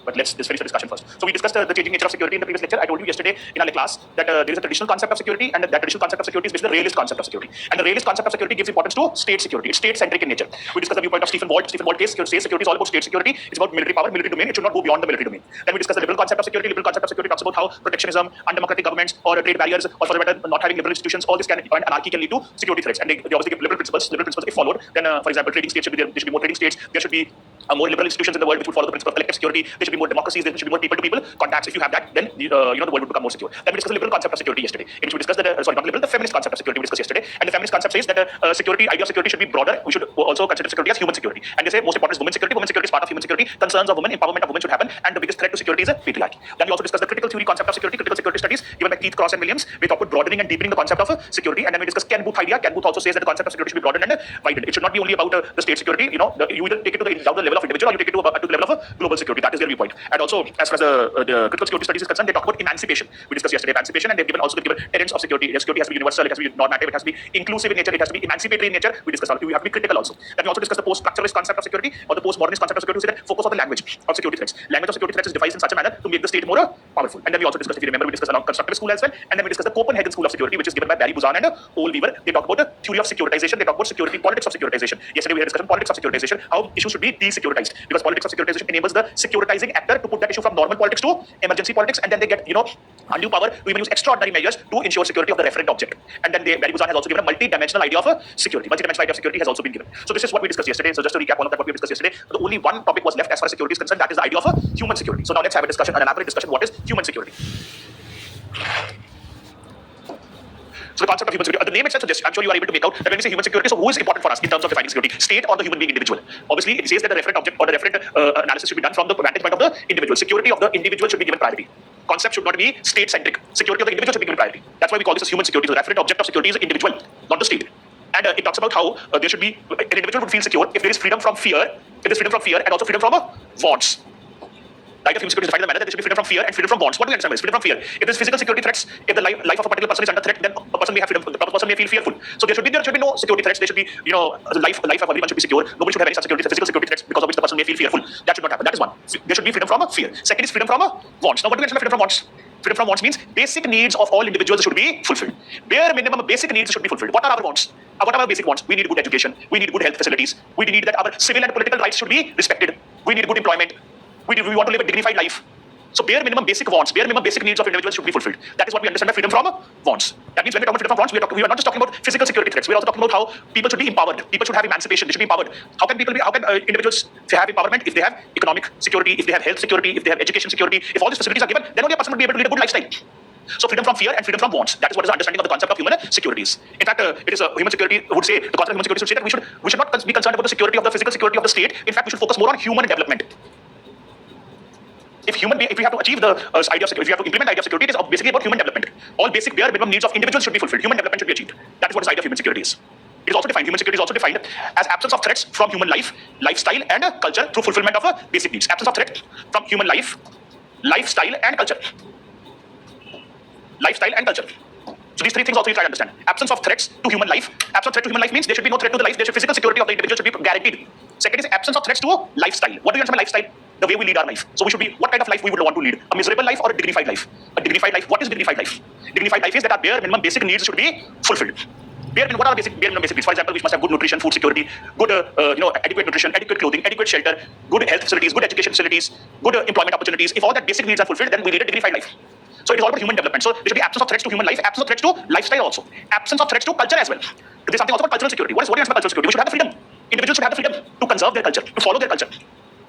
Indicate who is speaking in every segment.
Speaker 1: But let's finish the discussion first. So we discussed the changing nature of security in the previous lecture. I told you yesterday in our class that there is a traditional concept of security, and that traditional concept of security is basically the realist concept of security. And the realist concept of security gives importance to state security. It's state-centric in nature. We discussed the viewpoint of Stephen Walt. Stephen Walt says security is all about state security. It's about military power, military domain. It should not go beyond the military domain. Then we discussed the liberal concept of security. Liberal concept of security talks about how protectionism, undemocratic governments, or trade barriers, or for that matter, not having liberal institutions, all this can and anarchy can lead to security threats. And they obviously give liberal principles. Liberal principles, if followed, then for example, trading states should be there. There should be more trading states. There should be more liberal institutions in the world which would follow the principle of collective security. There should be more democracies. There should be more people-to-people contacts. If you have that, then the world would become more secure. Then we discussed the liberal concept of security yesterday. In which we discussed not liberal, the feminist concept of security we discussed yesterday. And the feminist concept says that idea of security should be broader. We should also consider security as human security. And they say most important is women's security. Women's security is part of human security. Concerns of women, empowerment of women should happen. And the biggest threat to security is a patriarchy. Then we also discussed the critical theory concept of security, critical security studies given by Keith, Cross, and Williams. We talked about broadening and deepening the concept of security. And then we discussed Ken Booth idea. Ken Booth also says that the concept of security should be broadened and widened. It should not be only about the state security. You either take it down the level of individual or you take it to the level of global security. That is their viewpoint. And also, as far as the critical security studies is concerned, they talk about emancipation. We discussed yesterday emancipation, and they've given tenets of security. Security has to be universal, it has to be normative, it has to be inclusive in nature, it has to be emancipatory in nature. We discussed we have to be critical also. Then we also discussed the post-structuralist concept of security or the post-modernist concept of security, that focus on the language of security threats. Language of security threats is devised in such a manner to make the state more powerful. And then we also discussed, if you remember, we discussed along constructivist school as well. And then we discussed the Copenhagen School of Security, which is given by Barry Buzan and Ole Weaver. They talk about the theory of securitization. They talk about security, politics of securitization. Yesterday we had discussion politics of securitization, how issues should be desecuritized, because politics of securitization enables the securitizing actor to put that issue from normal politics to emergency politics, and then they get undue power to even use extraordinary measures to ensure security of the referent object. And then Barry Buzan has also given a multi-dimensional idea of security. Multi-dimensional idea of security has also been given. So this is what we discussed yesterday. So just to recap all of that what we discussed yesterday, the only one topic was left as far as security is concerned. That is the idea of human security. So now let's have a discussion, an elaborate discussion. What is human security? So the concept of human security, the name itself suggests, I'm sure you are able to make out that when we say human security, so who is important for us in terms of defining security? State or the human being individual? Obviously, it says that the referent object or the referent analysis should be done from the vantage point of the individual. Security of the individual should be given priority. Concept should not be state-centric. Security of the individual should be given priority. That's why we call this as human security. So the referent object of security is the individual, not the state. And it talks about how there should be, an individual would feel secure if there is freedom from fear, and also freedom from wants. The idea of human security is defined in the manner that there should be freedom from fear and freedom from wants. What do we understand by this? Freedom from fear. If there's physical security threats, if the life of a particular person is under threat, then a person may have freedom. The person may feel fearful. So there should be no security threats. There should be, the life of everyone should be secure. Nobody should have any such physical security threats because of which the person may feel fearful. That should not happen. That is one. There should be freedom from fear. Second is freedom from wants. Now, what do we understand by freedom from wants? Freedom from wants means basic needs of all individuals should be fulfilled. Bare minimum basic needs should be fulfilled. What are our wants? What are our basic wants? We need good education. We need good health facilities. We need that our civil and political rights should be respected. We need good employment. We want to live a dignified life. So bare minimum basic wants, bare minimum basic needs of individuals should be fulfilled. That is what we understand by freedom from wants. That means when we talk about freedom from wants, we are not just talking about physical security threats. We are also talking about how people should be empowered. People should have emancipation. They should be empowered. How can individuals have empowerment if they have economic security, if they have health security, if they have education security? If all these facilities are given, then only a person will be able to lead a good lifestyle. So freedom from fear and freedom from wants. That is what is the understanding of the concept of human securities. In fact, it is human security would say, the concept of human security would say that we should not be concerned about the security of the physical security of the state. In fact, we should focus more on human development. If we have to achieve the idea of security, if we have to implement the idea of security, it is basically about human development. All basic bare minimum needs of individuals should be fulfilled. Human development should be achieved. That is what the idea of human security is. It is also defined. Human security is also defined as absence of threats from human life, lifestyle, and culture through fulfillment of basic needs. Absence of threat from human life, lifestyle, and culture. Lifestyle and culture. So these three things also you try to understand. Absence of threats to human life. Absence of threat to human life means there should be no threat to the life. Physical security of the individual should be guaranteed. Second is absence of threats to lifestyle. What do you understand by lifestyle? The way we lead our life. So we should be, what kind of life we would want to lead? A miserable life or a dignified life? A dignified life. What is dignified life? Dignified life is that our bare minimum basic needs should be fulfilled. What are bare minimum basic needs? For example, we must have good nutrition, food security, good adequate nutrition, adequate clothing, adequate shelter, good health facilities, good education facilities, good employment opportunities. If all that basic needs are fulfilled, then we lead a dignified life. So it is all about human development. So there should be absence of threats to human life, absence of threats to lifestyle also, absence of threats to culture as well. There is something also about cultural security. What do you understand by cultural security? We should have the freedom. Individuals should have the freedom to conserve their culture, to follow their culture.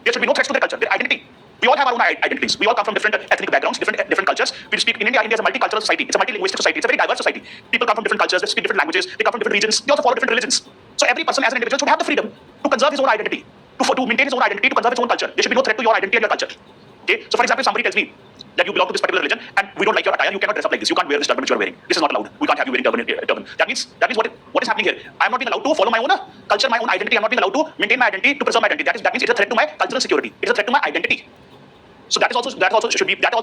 Speaker 1: There should be no threats to their culture, their identity. We all have our own identities. We all come from different ethnic backgrounds, different cultures. We speak in India. India is a multicultural society. It's a multilinguistic society. It's a very diverse society. People come from different cultures. They speak different languages. They come from different regions. They also follow different religions. So every person as an individual should have the freedom to conserve his own identity, to maintain his own identity, to conserve his own culture. There should be no threat to your identity and your culture. Okay. So for example, if somebody tells me that you belong to this particular religion and we don't like your attire, you cannot dress up like this. You can't wear this turban which you are wearing. This is not allowed. We can't have you wearing turban. That means what is happening here? I am not being allowed to follow my own culture, my own identity. I am not being allowed to maintain my identity, to preserve my identity. That means it is a threat to my cultural security. It is a threat to my identity. So that is also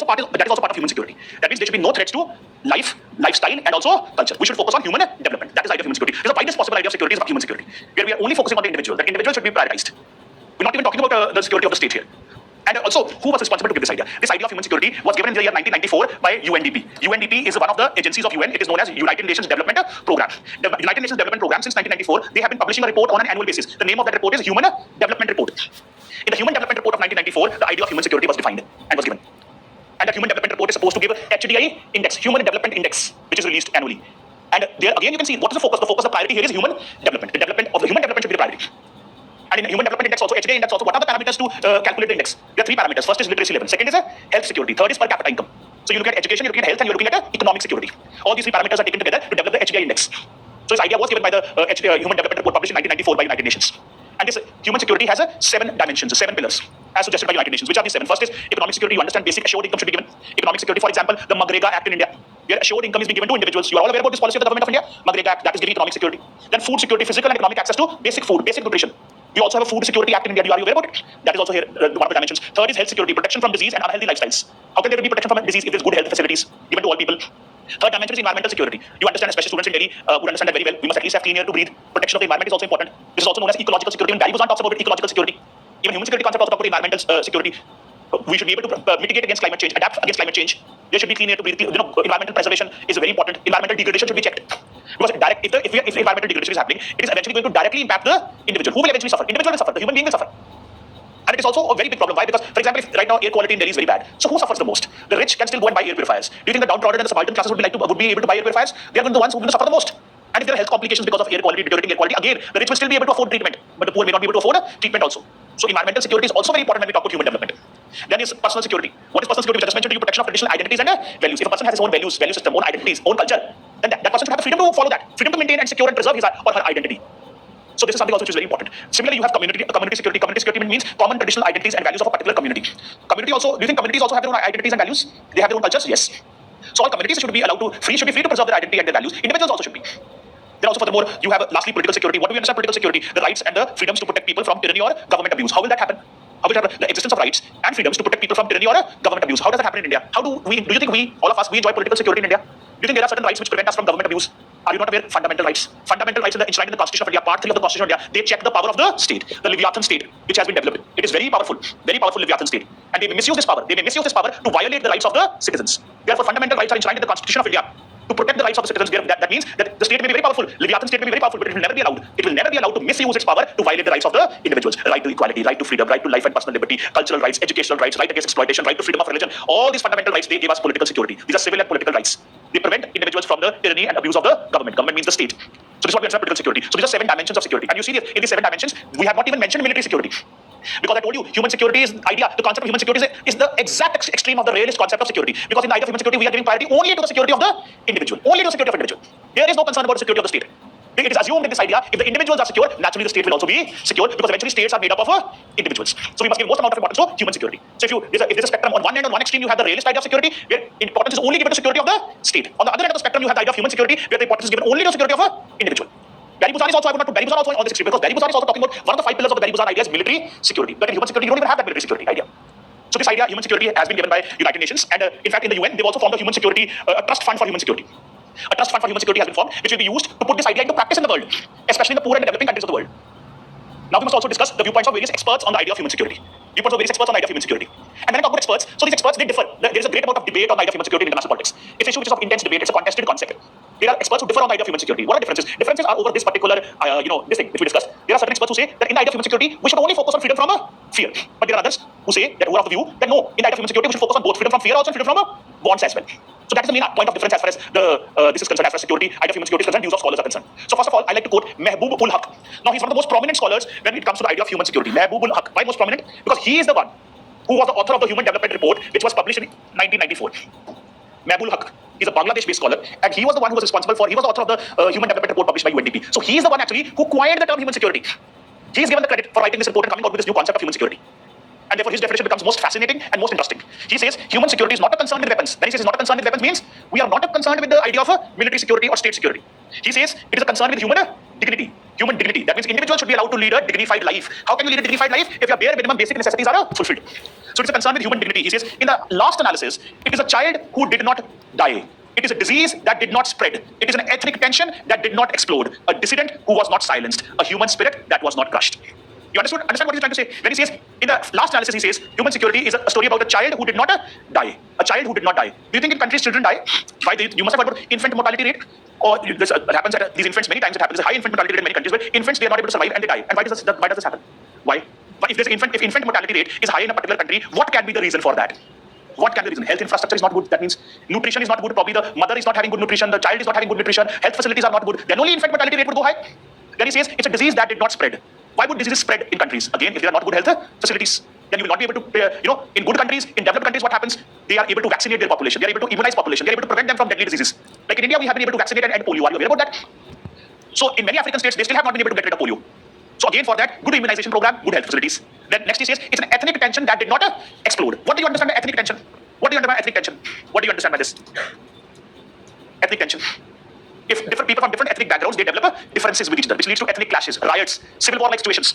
Speaker 1: part of human security. That means there should be no threats to life, lifestyle, and also culture. We should focus on human development. That is the idea of human security. Because the widest possible idea of security is about human security, where we are only focusing on the individual. The individual should be prioritized. We're not even talking about the security of the state here. And also, who was responsible to give this idea? This idea of human security was given in the year 1994 by UNDP. UNDP is one of the agencies of UN. It is known as United Nations Development Program. The United Nations Development Program since 1994, they have been publishing a report on an annual basis. The name of that report is Human Development Report. In the Human Development Report of 1994, the idea of human security was defined and was given. And the Human Development Report is supposed to give HDI index, Human Development Index, which is released annually. And there again, you can see what is the focus. The priority here is human development. The development of the human development should be the priority. And in Human Development Index also, HDI index also, what are the parameters to calculate the index? There are three parameters. First is literacy level. Second is health security. Third is per capita income. So you look at education, you're looking at health, and you're looking at economic security. All these three parameters are taken together to develop the HDI index. So this idea was given by the Human Development Report published in 1994 by United Nations. And this human security has 7 dimensions, 7 pillars, as suggested by United Nations. Which are these 7? First is economic security. You understand basic assured income should be given. Economic security, for example, the MGNREGA Act in India, where assured income is being given to individuals. You are all aware about this policy of the government of India, MGNREGA Act, that is giving economic security. Then food security, physical and economic access to basic food, basic nutrition. We also have a Food Security Act in India. Are you aware about it? That is also here one of the dimensions. Third is health security, protection from disease and unhealthy lifestyles. How can there be protection from disease if there's good health facilities given to all people? Third dimension is environmental security. You understand, especially students in Delhi would understand that very well. We must at least have clean air to breathe. Protection of the environment is also important. This is also known as ecological security. When Barry Buzan talks about ecological security, even human security concept also talks about environmental security. We should be able to mitigate against climate change, adapt against climate change. There should be clean air to breathe. Environmental preservation is very important. Environmental degradation should be checked. Because if environmental degradation is happening, it is eventually going to directly impact the individual. Who will eventually suffer? Individual will suffer. The human being will suffer. And it is also a very big problem. Why? Because, for example, if right now air quality in Delhi is very bad, so who suffers the most? The rich can still go and buy air purifiers. Do you think the downtrodden and the subaltern classes would be able to buy air purifiers? They are going to be the ones who will suffer the most. And if there are health complications because of air quality, deteriorating air quality, again, the rich will still be able to afford treatment, but the poor may not be able to afford treatment also. So environmental security is also very important when we talk about human development. Then is personal security. What is personal security? Which I just mentioned to you, protection of traditional identities and values. If a person has his own values, value system, own identities, own culture, then that person should have the freedom to follow that, freedom to maintain and secure and preserve his or her identity. So this is something also which is very important. Similarly, you have community security. Community security means common traditional identities and values of a particular community. Community also, do you think communities also have their own identities and values? They have their own cultures? Yes. So all communities should be free to preserve their identity and their values. Individuals also should be. Then also furthermore, you have lastly political security. What do we understand political security? The rights and the freedoms to protect people from tyranny or government abuse. How will that happen? How will it happen? The existence of rights and freedoms to protect people from tyranny or government abuse. How does that happen in India? Do you think all of us, we enjoy political security in India? Do you think there are certain rights which prevent us from government abuse? Are you not aware? Fundamental rights. Fundamental rights are enshrined in the Constitution of India, Part 3 of the Constitution of India. They check the power of the state, the Leviathan state, which has been developed. It is very powerful Leviathan state. And they may misuse this power. They may misuse this power to violate the rights of the citizens. Therefore, fundamental rights are enshrined in the Constitution of India to protect the rights of the citizens. That means that the state may be very powerful, Leviathan state may be very powerful, but it will never be allowed. It will never be allowed to misuse its power to violate the rights of the individuals. Right to equality, right to freedom, right to life and personal liberty, cultural rights, educational rights, right against exploitation, right to freedom of religion. All these fundamental rights, they give us political security. These are civil and political rights. They prevent individuals from the tyranny and abuse of the government. Government means the state. So this is what we understand political security. So these are 7 dimensions of security. And you see this, in these 7 dimensions, we have not even mentioned military security. Because I told you, human security is idea. The concept of human security is the exact extreme of the realist concept of security. Because in the idea of human security, we are giving priority only to the security of the individual. Only to the security of individual. There is no concern about the security of the state. It is assumed in this idea, if the individuals are secure, naturally the state will also be secure, because eventually states are made up of individuals. So we must give most amount of importance to human security. So if there's a spectrum on one end, on one extreme, you have the realist idea of security, where importance is only given to security of the state. On the other end of the spectrum, you have the idea of human security, where the importance is given only to security of an individual. Barry Buzan is also, I would not put Barry Buzan also on this extreme, because Barry Buzan is also talking about one of the 5 pillars of the Barry Buzan idea is military security. But in human security, you don't even have that military security idea. So this idea, human security, has been given by United Nations, and in fact, in the UN, they've also formed a human security, a trust fund for human security. A trust fund for human security has been formed, which will be used to put this idea into practice in the world, especially in the poor and developing countries of the world. Now we must also discuss the viewpoints of various experts on the idea of human security. Viewpoints of various experts on the idea of human security. And when I talk about experts, so these experts, they differ. There is a great amount of debate on the idea of human security in international politics. It's an issue which is of intense debate. It's a contested concept. There are experts who differ on the idea of human security. What are differences? Differences are over this particular, this thing which we discussed. There are certain experts who say that in the idea of human security, we should only focus on freedom from fear. But there are others who say that, who are of the view that no, in the idea of human security, we should focus on both freedom from fear also and freedom from wants as well. So that is the main point of difference as far as this is concerned, as far as security, idea of human security is concerned, views of scholars are concerned. So first of all, I like to quote Mehboob ul Haq. Now he's one of the most prominent scholars when it comes to the idea of human security. Mehboob ul Haq. Why most prominent? Because he is the one who was the author of the Human Development Report, which was published in 1994. Mehboob ul Haq. He's a Bangladesh-based scholar, and he was the one who was responsible for. He was the author of the Human Development Report published by UNDP. So he is the one actually who coined the term human security. He is given the credit for writing this report and coming out with this new concept of human security. And therefore his definition becomes most fascinating and most interesting. He says human security is not a concern with weapons. When he says not a concern with weapons means we are not concerned with the idea of military security or state security. He says it is a concern with human dignity. Human dignity. That means individuals should be allowed to lead a dignified life. How can you lead a dignified life if your bare minimum basic necessities are fulfilled? So it is a concern with human dignity. He says in the last analysis, it is a child who did not die. It is a disease that did not spread. It is an ethnic tension that did not explode. A dissident who was not silenced. A human spirit that was not crushed. You understand what he's trying to say? When he says, in the last analysis, he says, human security is a story about a child who did not die. A child who did not die. Do you think in countries children die? Why? You must have heard about infant mortality rate. Or this happens at these infants many times. It happens. There's a high infant mortality rate in many countries where infants, they are not able to survive and they die. And why does this happen? Why? But if infant mortality rate is high in a particular country, what can be the reason for that? What can be the reason? Health infrastructure is not good. That means nutrition is not good. Probably the mother is not having good nutrition. The child is not having good nutrition. Health facilities are not good. Then only infant mortality rate would go high. Then he says it's a disease that did not spread. Why would diseases spread in countries? Again, if there are not good health facilities, then you will not be able to, in good countries, in developed countries, what happens? They are able to vaccinate their population. They are able to immunize population. They are able to prevent them from deadly diseases. Like in India, we have been able to vaccinate and end polio. Are you aware about that? So in many African states, they still have not been able to get rid of polio. So again, for that, good immunization program, good health facilities. Then next he says, it's an ethnic tension that did not explode. What do you understand by ethnic tension? What do you understand by ethnic tension? What do you understand by this? Ethnic tension. If different people from different ethnic backgrounds, they develop differences with each other, which leads to ethnic clashes, riots, civil war-like situations.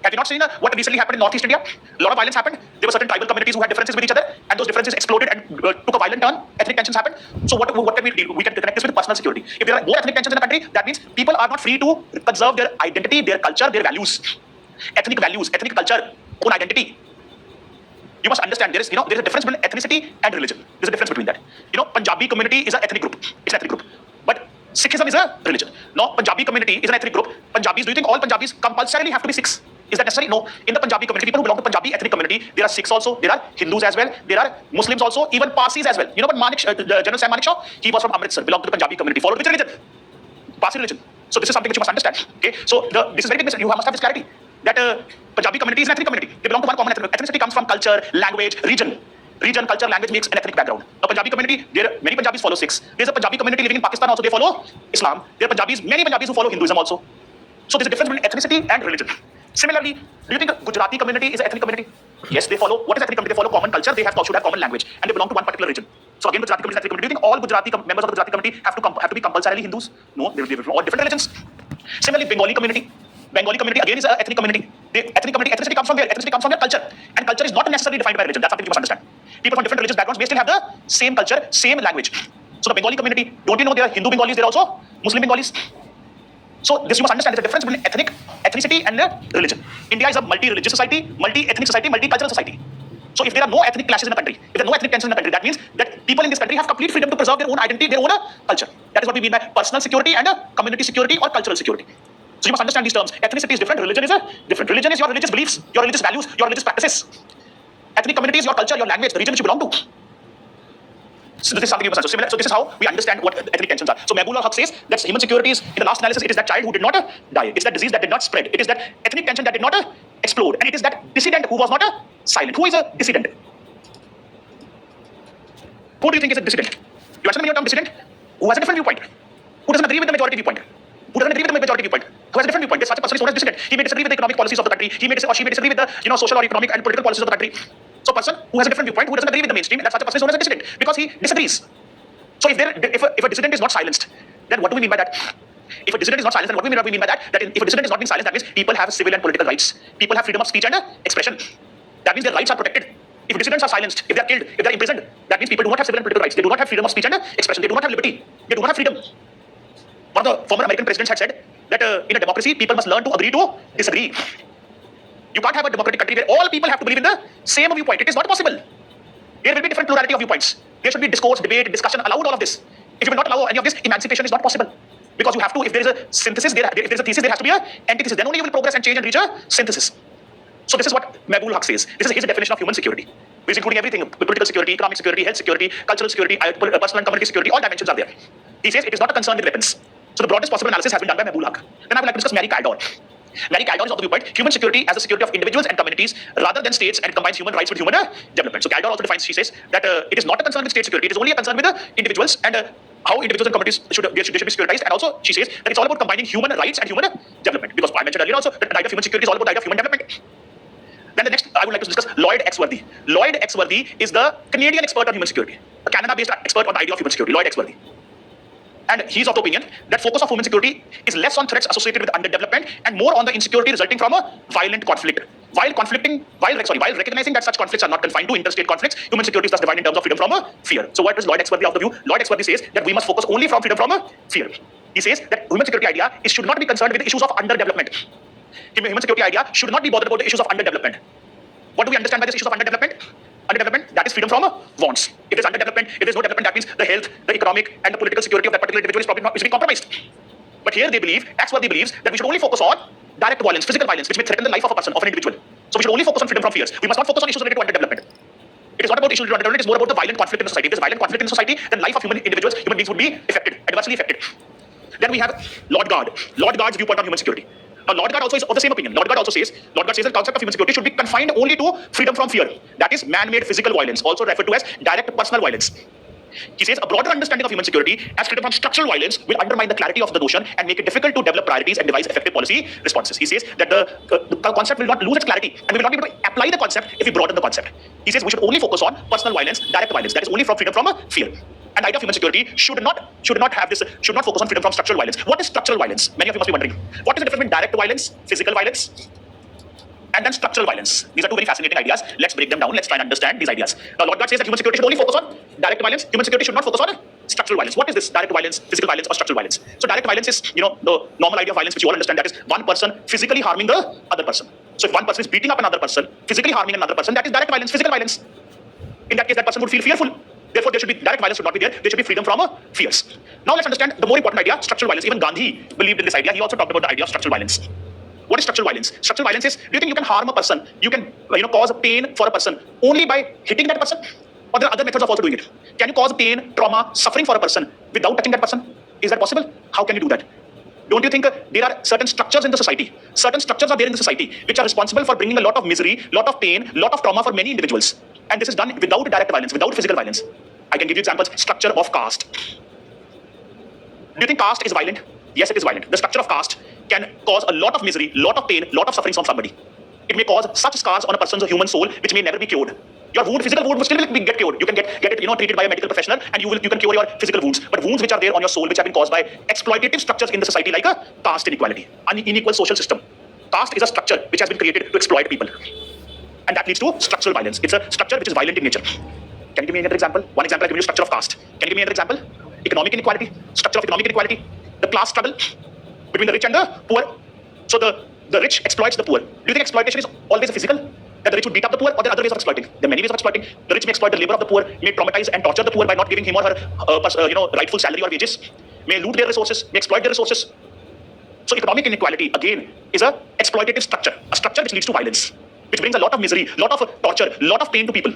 Speaker 1: Have you not seen what recently happened in Northeast India? A lot of violence happened. There were certain tribal communities who had differences with each other, and those differences exploded and took a violent turn. Ethnic tensions happened. So what can we do? We can connect this with personal security. If there are more ethnic tensions in a country, that means people are not free to conserve their identity, their culture, their values. Ethnic values, ethnic culture, own identity. You must understand there is a difference between ethnicity and religion. There's a difference between that. Punjabi community is an ethnic group. It's an ethnic group. But Sikhism is a religion. Now, Punjabi community is an ethnic group. Punjabis, do you think all Punjabis compulsorily have to be Sikhs? Is that necessary? No. In the Punjabi community, people who belong to Punjabi ethnic community, there are Sikhs also, there are Hindus as well, there are Muslims also, even Parsis as well. You know what General Sam Manik Shaw? He was from Amritsar, belonged to the Punjabi community, followed which religion? Parsi religion. So this is something which you must understand. Okay. So this is very big message. You must have this clarity that Punjabi community is an ethnic community. They belong to one common ethnicity. Comes from culture, language, region. Region, culture, language makes an ethnic background. Now, Punjabi community, many Punjabis follow Sikhs. There's a Punjabi community living in Pakistan also. They follow Islam. There are many Punjabis who follow Hinduism also. So there's a difference between ethnicity and religion. Similarly, do you think Gujarati community is an ethnic community? Yes, they follow. What is ethnic community? They follow common culture. They should have common language, and they belong to one particular region. So again, Gujarati community is ethnic community. Do you think all Gujarati members of the Gujarati community have to be compulsorily Hindus? No, they will be from all different religions. Similarly, Bengali community. Bengali community again is an ethnic community. Ethnicity comes from where? Ethnicity comes from their culture, and culture is not necessarily defined by religion. That's something you must understand. People from different religious backgrounds may still have the same culture, same language. So the Bengali community, don't you know there are Hindu Bengalis? There are also Muslim Bengalis. So this you must understand. There's a difference between ethnicity and religion. India is a multi-religious society, multi-ethnic society, multicultural society. So if there are no ethnic clashes in a country, if there are no ethnic tensions in a country, that means that people in this country have complete freedom to preserve their own identity, their own culture. That is what we mean by personal security and community security or cultural security. So you must understand these terms. Ethnicity is different, religion is different. Religion is your religious beliefs, your religious values, your religious practices. Ethnic community is your culture, your language, the region which you belong to. So this is something you must understand. So this is how we understand what ethnic tensions are. So Mehboob Haq says that human security is, in the last analysis, it is that child who did not die. It's that disease that did not spread. It is that ethnic tension that did not explode. And it is that dissident who was not silent. Who is a dissident? Who do you think is a dissident? You understand the term dissident? Who has a different viewpoint? Who doesn't agree with the majority viewpoint? Who doesn't agree with the majority viewpoint? Who has a different viewpoint? This such a person is known as dissident. He may disagree with the economic policies of the country. She may disagree with the social or economic and political policies of the country. So a person who has a different viewpoint, who doesn't agree with the mainstream, that such a person is known as a dissident because he disagrees. So if a dissident is not silenced, then what do we mean by that? If a dissident is not silenced, then what do we mean by that? That if a dissident is not being silenced, that means people have civil and political rights. People have freedom of speech and expression. That means their rights are protected. If dissidents are silenced, if they are killed, if they are imprisoned, that means people do not have civil and political rights. They do not have freedom of speech and expression. They do not have liberty. They do not have freedom. One of the former American presidents had said that in a democracy, people must learn to agree to disagree. You can't have a democratic country where all people have to believe in the same viewpoint. It is not possible. There will be different plurality of viewpoints. There should be discourse, debate, discussion, allowed all of this. If you will not allow any of this, emancipation is not possible. Because you have to, if there is a synthesis, if there is a thesis, there has to be an antithesis. Then only you will progress and change and reach a synthesis. So this is what Mehboob Haq says. This is his definition of human security, which is including everything: political security, economic security, health security, cultural security, personal and community security. All dimensions are there. He says it is not a concern with weapons. So the broadest possible analysis has been done by Mehboob Haq. Then I would like to discuss Mary Kaldor. Mary Kaldor is of the viewpoint human security as the security of individuals and communities rather than states, and combines human rights with human development. So Kaldor also defines, she says, that it is not a concern with state security, it is only a concern with individuals and how individuals and communities should be securitized. And also she says that it's all about combining human rights and human development, because I mentioned earlier also that the idea of human security is all about the idea of human development. Then the next I would like to discuss Lloyd Exworthy. Lloyd Exworthy is the Canadian expert on human security, a Canada-based expert on the idea of human security, Lloyd Exworthy. And he's of the opinion that focus of human security is less on threats associated with underdevelopment and more on the insecurity resulting from a violent conflict. While recognizing that such conflicts are not confined to interstate conflicts, human security is thus divided in terms of freedom from fear. So what is Lloyd Exworthy of the view? Lloyd Exworthy says that we must focus only from freedom from fear. He says that human security idea should not be concerned with the issues of underdevelopment. Human security idea should not be bothered about the issues of underdevelopment. What do we understand by this issues of underdevelopment? Underdevelopment, that is freedom from wants. If there's underdevelopment, if there's no development, that means the health, the economic, and the political security of that particular individual is probably not, is being compromised. But here they believe, Axworthy believes, that we should only focus on direct violence, physical violence, which may threaten the life of a person, of an individual. So we should only focus on freedom from fears. We must not focus on issues related to underdevelopment. It is not about issues related to underdevelopment, it is more about the violent conflict in the society. If there's violent conflict in the society, then life of human individuals, human beings would be affected, adversely affected. Then we have Lord Guard. Lord Guard's viewpoint on human security. Now, Lord Guard also is of the same opinion. Lord Guard says that the concept of human security should be confined only to freedom from fear. That is man-made physical violence, also referred to as direct personal violence. He says a broader understanding of human security as freedom from structural violence will undermine the clarity of the notion and make it difficult to develop priorities and devise effective policy responses. He says that the concept will not lose its clarity and we will not be able to apply the concept if we broaden the concept. He says we should only focus on personal violence, direct violence. That is only from freedom from fear. And the idea of human security should not focus on freedom from structural violence. What is structural violence? Many of you must be wondering. What is the difference between direct violence, physical violence, and then structural violence? These are two very fascinating ideas. Let's break them down. Let's try and understand these ideas. Now, Lord God says that human security should only focus on direct violence. Human security should not focus on structural violence. What is this? Direct violence, physical violence, or structural violence? So, direct violence is, the normal idea of violence, which you all understand. That is one person physically harming the other person. So, if one person is beating up another person, physically harming another person, that is direct violence, physical violence. In that case, that person would feel fearful. Therefore, there should be direct violence should not be there. There should be freedom from fears. Now, let's understand the more important idea, structural violence. Even Gandhi believed in this idea. He also talked about the idea of structural violence. What is structural violence? Structural violence is, do you think you can harm a person? You can cause pain for a person only by hitting that person? Or there are other methods of also doing it. Can you cause pain, trauma, suffering for a person without touching that person? Is that possible? How can you do that? Don't you think there are certain structures in the society? Certain structures are there in the society which are responsible for bringing a lot of misery, lot of pain, lot of trauma for many individuals. And this is done without direct violence, without physical violence. I can give you examples. Structure of caste. Do you think caste is violent? Yes, it is violent. The structure of caste can cause a lot of misery, lot of pain, lot of suffering from somebody. It may cause such scars on a person's human soul which may never be cured. Your wound, physical wound, will still get cured. You can get it, treated by a medical professional, and you can cure your physical wounds. But wounds which are there on your soul, which have been caused by exploitative structures in the society, like a caste inequality, unequal social system. Caste is a structure which has been created to exploit people, and that leads to structural violence. It's a structure which is violent in nature. Can you give me another example? One example I give you: structure of caste. Can you give me another example? Economic inequality. Structure of economic inequality. The class struggle between the rich and the poor. So the rich exploits the poor. Do you think exploitation is always a physical? That the rich would beat up the poor, or there are other ways of exploiting? There are many ways of exploiting. The rich may exploit the labor of the poor, may traumatize and torture the poor by not giving him or her rightful salary or wages, may loot their resources, may exploit their resources. So economic inequality, again, is a exploitative structure, a structure which leads to violence, which brings a lot of misery, lot of torture, lot of pain to people.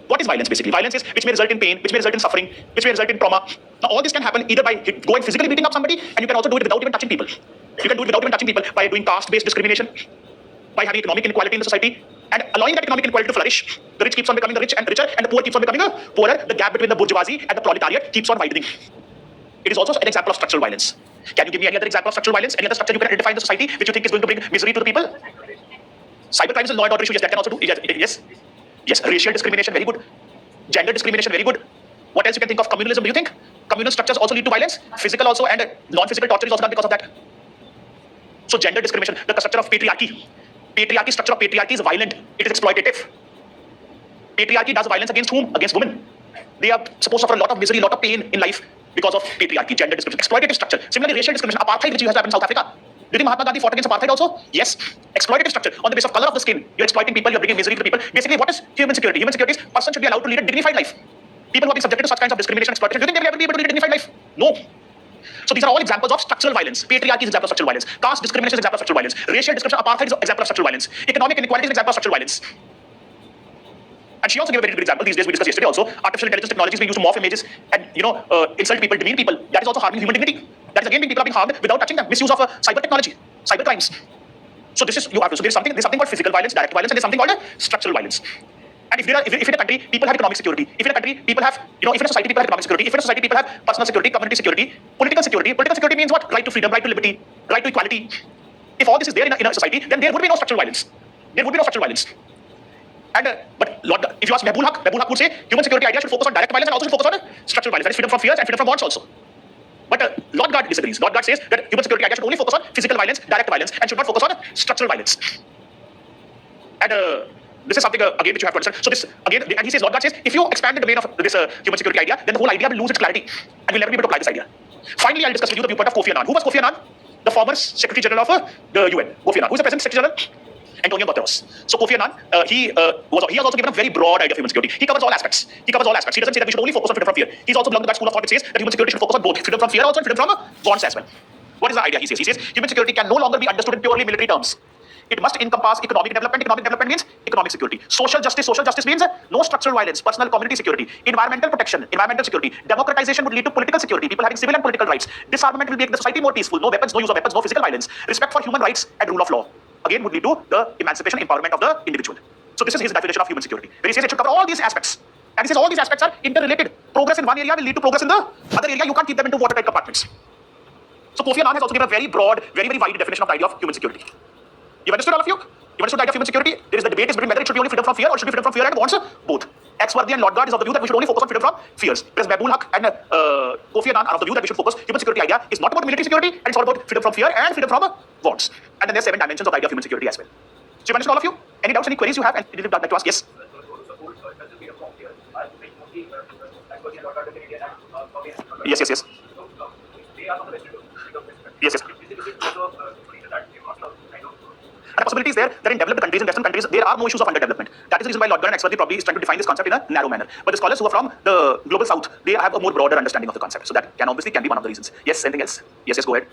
Speaker 1: What is violence basically? Violence is which may result in pain, which may result in suffering, which may result in trauma. Now all this can happen either by going physically beating up somebody, and you can also do it without even touching people. You can do it without even touching people by doing caste-based discrimination, by having economic inequality in the society, and allowing that economic inequality to flourish. The rich keeps on becoming the rich and richer, and the poor keeps on becoming poorer. The gap between the bourgeoisie and the proletariat keeps on widening. It is also an example of structural violence. Can you give me any other example of structural violence? Any other structure you can identify in the society which you think is going to bring misery to the people? Cybercrime is a law and order issue. Yes, that can also do. Yes. Racial discrimination, very good. Gender discrimination, very good. What else you can think of? Communalism, do you think? Communal structures also lead to violence. Physical also, and non-physical torture is also done because of that. So gender discrimination, the structure of patriarchy. Structure of patriarchy is violent. It is exploitative. Patriarchy does violence against whom? Against women. They are supposed to suffer a lot of misery, a lot of pain in life because of patriarchy, gender discrimination, exploitative structure. Similarly, racial discrimination, apartheid, which has happened in South Africa. Do you think Mahatma Gandhi fought against apartheid also? Yes. Exploitative structure on the basis of color of the skin. You're exploiting people, you're bringing misery to people. Basically, what is human security? Human security is person should be allowed to lead a dignified life. People who are being subjected to such kinds of discrimination, exploitation, do you think they will ever be able to lead a dignified life? No. So these are all examples of structural violence. Patriarchy is example of structural violence. Caste discrimination is example of structural violence. Racial discrimination, apartheid is example of structural violence. Economic inequality is example of structural violence. And she also gave a very good example. These days we discussed yesterday also. Artificial intelligence technologies being used to morph images and insult people, demean people. That is also harming human dignity. That is again people are being harmed without touching them. Misuse of cyber technology, cyber crimes. So this is you have to. So there's something called physical violence, direct violence, and there's something called structural violence. And if in a country people have economic security, if in a country people have if in a society people have economic security, if in a society people have personal security, community security, political security. Political security means what? Right to freedom, right to liberty, right to equality. If all this is there in a society, then there would be no structural violence. There would be no structural violence. And but if you ask Mehbul Haq would say human security idea should focus on direct violence and also should focus on structural violence. That is freedom from fears and freedom from wants also. But Lord God disagrees. Lord God says that human security idea should only focus on physical violence, direct violence, and should not focus on structural violence. And this is something again which you have to understand. So this again, and he says, Lord God says, if you expand the domain of this human security idea, then the whole idea will lose its clarity, and we'll never be able to apply this idea. Finally, I'll discuss with you the viewpoint of Kofi Annan. Who was Kofi Annan? the former Secretary General of the UN, Kofi Annan. Who is the present Secretary General? Antonio Guterres. So Kofi Annan, he has also given a very broad idea of human security. He covers all aspects. He doesn't say that we should only focus on freedom from fear. He's also belonged to that school of thought that says that human security should focus on both freedom from fear also and freedom from wants as well. What is the idea? He says human security can no longer be understood in purely military terms. It must encompass economic development. Economic development means economic security. Social justice. Social justice means no structural violence, personal community security, environmental protection, environmental security. Democratization would lead to political security, people having civil and political rights. Disarmament will make the society more peaceful. No weapons, no use of weapons, no physical violence. Respect for human rights and rule of law. Again, would lead to the emancipation, empowerment of the individual. So this is his definition of human security. When he says it should cover all these aspects. And he says all these aspects are interrelated. Progress in one area will lead to progress in the other area. You can't keep them into watertight compartments. So Kofi Annan has also given a very broad, very, very wide definition of the idea of human security. You understood, all of you? You understood the idea of human security? There is the debate between whether it should be only freedom from fear or should be freedom from fear and wants both. Exworthy and Lodgard is of the view that we should only focus on freedom from fears. Whereas Mehbul Haq and Kofi Annan are of the view that we should focus. Human security idea is not about military security and it's all about freedom from fear and freedom from wants. And then there's 7 dimensions of the idea of human security as well. So you understood, all of you? Any doubts, any queries you have? And if you'd like to ask, yes? Yes. Yes. And the possibility is there that in developed countries, in Western countries, there are no issues of underdevelopment. That is the reason why Lodgard and Exworthy probably is trying to define this concept in a narrow manner. But the scholars who are from the global south, they have a more broader understanding of the concept. So that can be one of the reasons. Yes, anything else? Yes, go ahead.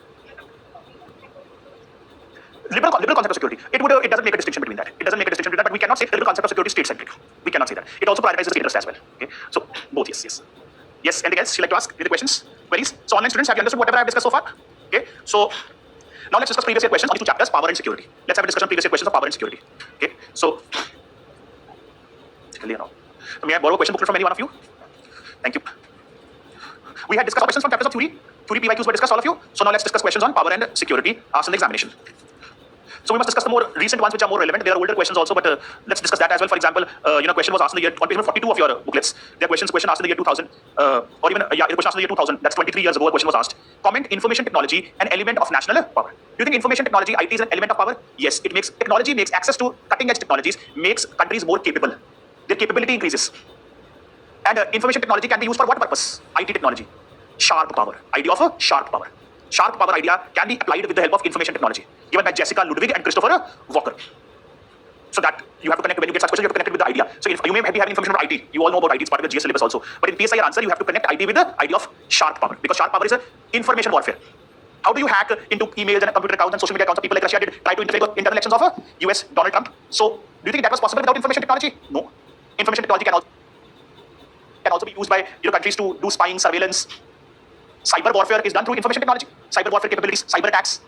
Speaker 1: Liberal concept of security. It doesn't make a distinction between that. It doesn't make a distinction between that, but we cannot say the liberal concept of security is state-centric. We cannot say that. It also prioritizes the state interest as well. Okay? So both, yes. Yes, anything else you'd like to ask? Any questions? Queries? So online students, have you understood whatever I've discussed so far? Okay, so now let's discuss previous year questions on these 2 chapters, power and security. Let's have a discussion on previous year questions of power and security. Okay, so may I borrow a question booklet from any one of you? Thank you. We had discussed questions from chapters of theory. Theory PYQs were discussed, all of you. So now let's discuss questions on power and security asked in the examination. So we must discuss the more recent ones which are more relevant. There are older questions also, but let's discuss that as well. For example, question was asked in the year, on page number 42 of your booklets. There are question asked in the year 2000, or even, a question asked in the year 2000. That's 23 years ago, a question was asked. Comment information technology an element of national power. Do you think information technology, IT, is an element of power? Yes, it makes, technology makes access to cutting edge technologies, makes countries more capable. Their capability increases. And information technology can be used for what purpose? IT technology. Sharp power. Idea of a sharp power. Sharp power idea can be applied with the help of information technology, given by Jessica Ludwig and Christopher Walker. So that you have to connect, when you get such questions, you have to connect it with the idea. So if you may be having information about IT. You all know about IT, it's part of the GS syllabus also. But in PSIR answer, you have to connect IT with the idea of sharp power. Because sharp power is a information warfare. How do you hack into emails and computer accounts and social media accounts of people like Russia did try to interfere with internal elections of US Donald Trump? So do you think that was possible without information technology? No. Information technology can also be used by countries to do spying, surveillance. Cyber warfare is done through information technology. Cyber warfare capabilities, cyber attacks.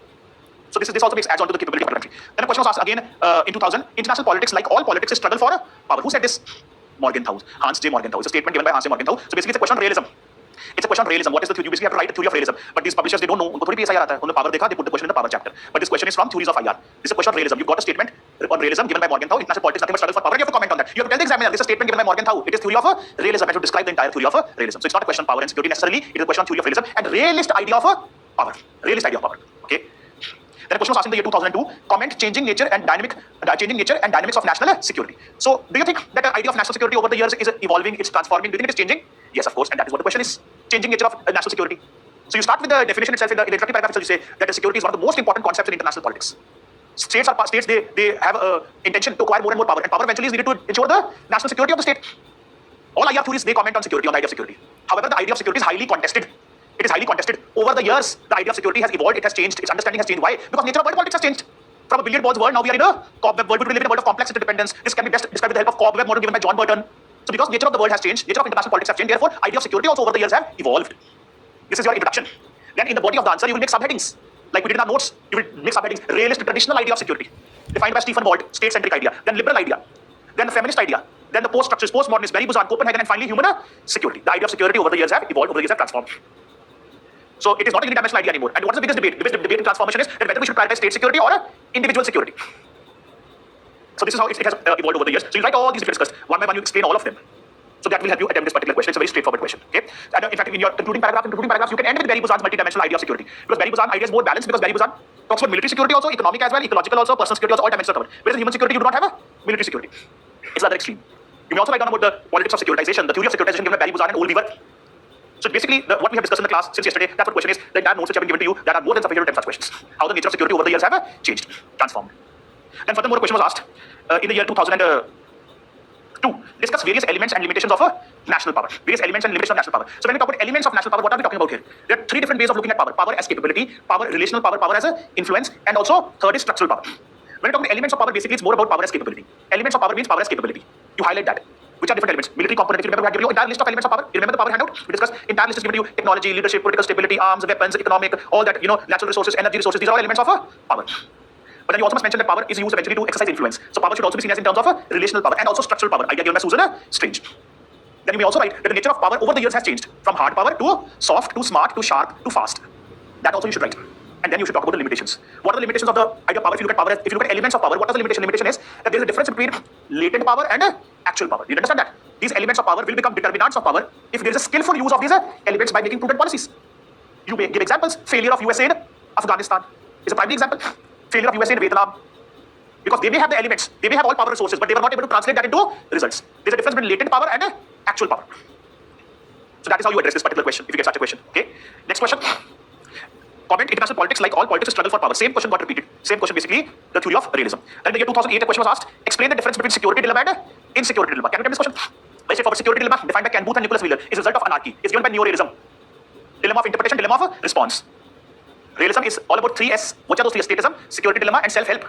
Speaker 1: So this also adds on to the capability of the country. Then a question was asked again in 2000. International politics, like all politics, is struggle for power. Who said this? Morgenthau. Hans J. Morgenthau. It's a statement given by Hans J. Morgenthau. So basically it's a question on realism. It's a question on realism. What is the theory? You basically have to write a theory of realism. But these publishers, they don't know. उनको थोड़ी PSI आता है. उन्होंने power देखा, they put the question in the power chapter. But this question is from theories of IR. This is a question on realism. You've got a statement on realism given by Morgenthau. International politics, nothing but struggle for power. You have to comment on that. You have to tell the examiner, this is a statement given by Morgenthau. It is theory of realism. I have to describe the entire theory of realism. So it's not a question on power and security necessarily. It is a question on theory of realism and realist idea of power. Realist idea of power. Okay. Then a question was asked in the year 2002. Comment changing nature and dynamics of national security. So do you think that the idea of national security over the years is evolving? It's transforming. Do you think it is changing? Yes, of course. And that is what the question is. Changing nature of national security. So you start with the definition itself in the introductory paragraph itself. You say that security is one of the most important concepts in international politics. States they have a intention to acquire more and more power, and power eventually is needed to ensure the national security of the state. All IR theories, they comment on security, on the idea of security. However, the idea of security is highly contested. It is highly contested. Over the years, the idea of security has evolved, it has changed, its understanding has changed. Why? Because nature of world politics has changed. From a billiard balls world, now we are in a cobweb world. We live in a world of complex interdependence. This can be best described with the help of cobweb model given by John Burton. So because nature of the world has changed, nature of international politics has changed, therefore, idea of security also over the years have evolved. This is your introduction. Then in the body of the answer, you will make subheadings. Like we did in our notes, you will make subheadings. Realist, traditional idea of security, defined by Stephen Walt, state-centric idea. Then liberal idea. Then the feminist idea. Then the post-structuralist, post-modernist, Barry Buzan, Copenhagen, and finally human security. The idea of security over the years have evolved, over the years have transformed. So it is not a unidimensional idea anymore. And what is the biggest debate? The biggest debate in transformation is that whether we should prioritize state security or individual security. So this is how it has evolved over the years. So you write all these if you discussed. One by one, you explain all of them. So that will help you attempt this particular question. It's a very straightforward question. Okay. And in fact, in your concluding paragraphs, you can end with Barry Buzan's multidimensional idea of security. Because Barry Buzan's idea is more balanced because Barry Buzan talks about military security also, economic as well, ecological also, personal security also, all dimensions are covered. Whereas in human security, you do not have a military security. It's the other extreme. You may also write down about the politics of securitization, the theory of securitization given by Barry Buzan and Old Weaver. So basically, what we have discussed in the class since yesterday, that's what question is. The entire notes which have been given to you that are more than sufficient to attempt such questions. How the nature of security over the years have changed, transformed. Then furthermore, a question was asked in the year 2002. Discuss various elements and limitations of a national power. Various elements and limitations of national power. So when we talk about elements of national power, what are we talking about here? There are three different ways of looking at power. Power as capability, power relational power, power as a influence, and also third is structural power. When we talk about elements of power, basically it's more about power as capability. Elements of power means power as capability. You highlight that. Which are different elements? Military component. If you remember, we had given you entire list of elements of power. You remember the power handout? We discussed entire list is given to you: technology, leadership, political stability, arms, weapons, economic, all that. Natural resources, energy resources. These are all elements of power. But then you also must mention that power is used eventually to exercise influence. So power should also be seen as in terms of relational power and also structural power. Idea given by Susan Strange. Then you may also write that the nature of power over the years has changed from hard power to soft to smart to sharp to fast. That also you should write. And then you should talk about the limitations. What are the limitations of the idea of power? If you look at power, if you look at elements of power, what is the limitation? Limitation is that there is a difference between latent power and actual power. You understand that? These elements of power will become determinants of power if there is a skillful use of these elements by making prudent policies. You may give examples. Failure of USA in Afghanistan is a primary example. Failure of USA in Vietnam. Because they may have the elements, they may have all power resources, but they were not able to translate that into results. There's a difference between latent power and actual power. So that is how you address this particular question, if you get such a question. Okay. Next question. Comment: international politics, like all politics, struggle for power. Same question got repeated. Same question, basically, the theory of realism. Then in the year 2008, a question was asked: explain the difference between security dilemma and insecurity dilemma. Can you tell me this question? Very straightforward. Security dilemma, defined by Ken Booth and Nicholas Wheeler, is a result of anarchy. It's given by neorealism. Dilemma of interpretation, dilemma of response. Realism is all about 3S. What are those 3S? Statism, security dilemma, and self-help.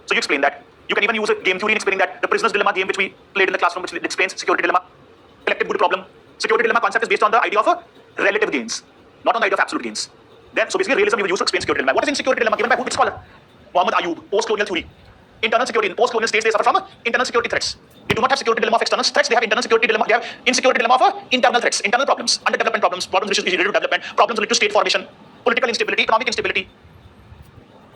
Speaker 1: So you explain that. You can even use a game theory in explaining that. The prisoner's dilemma game, which we played in the classroom, which explains security dilemma. Collective good problem. Security dilemma concept is based on the idea of relative gains, not on the idea of absolute gains. Then, so basically, realism you use to explain security dilemma. What is insecurity dilemma? Given by which scholar? Muhammad Ayub, post-colonial theory. Internal security. In post-colonial states, they suffer from internal security threats. They do not have security dilemma of external threats. They have internal security dilemma. They have insecurity dilemma of internal threats, internal problems, underdevelopment problems, problems related to development, problems related to state formation, political instability, economic instability.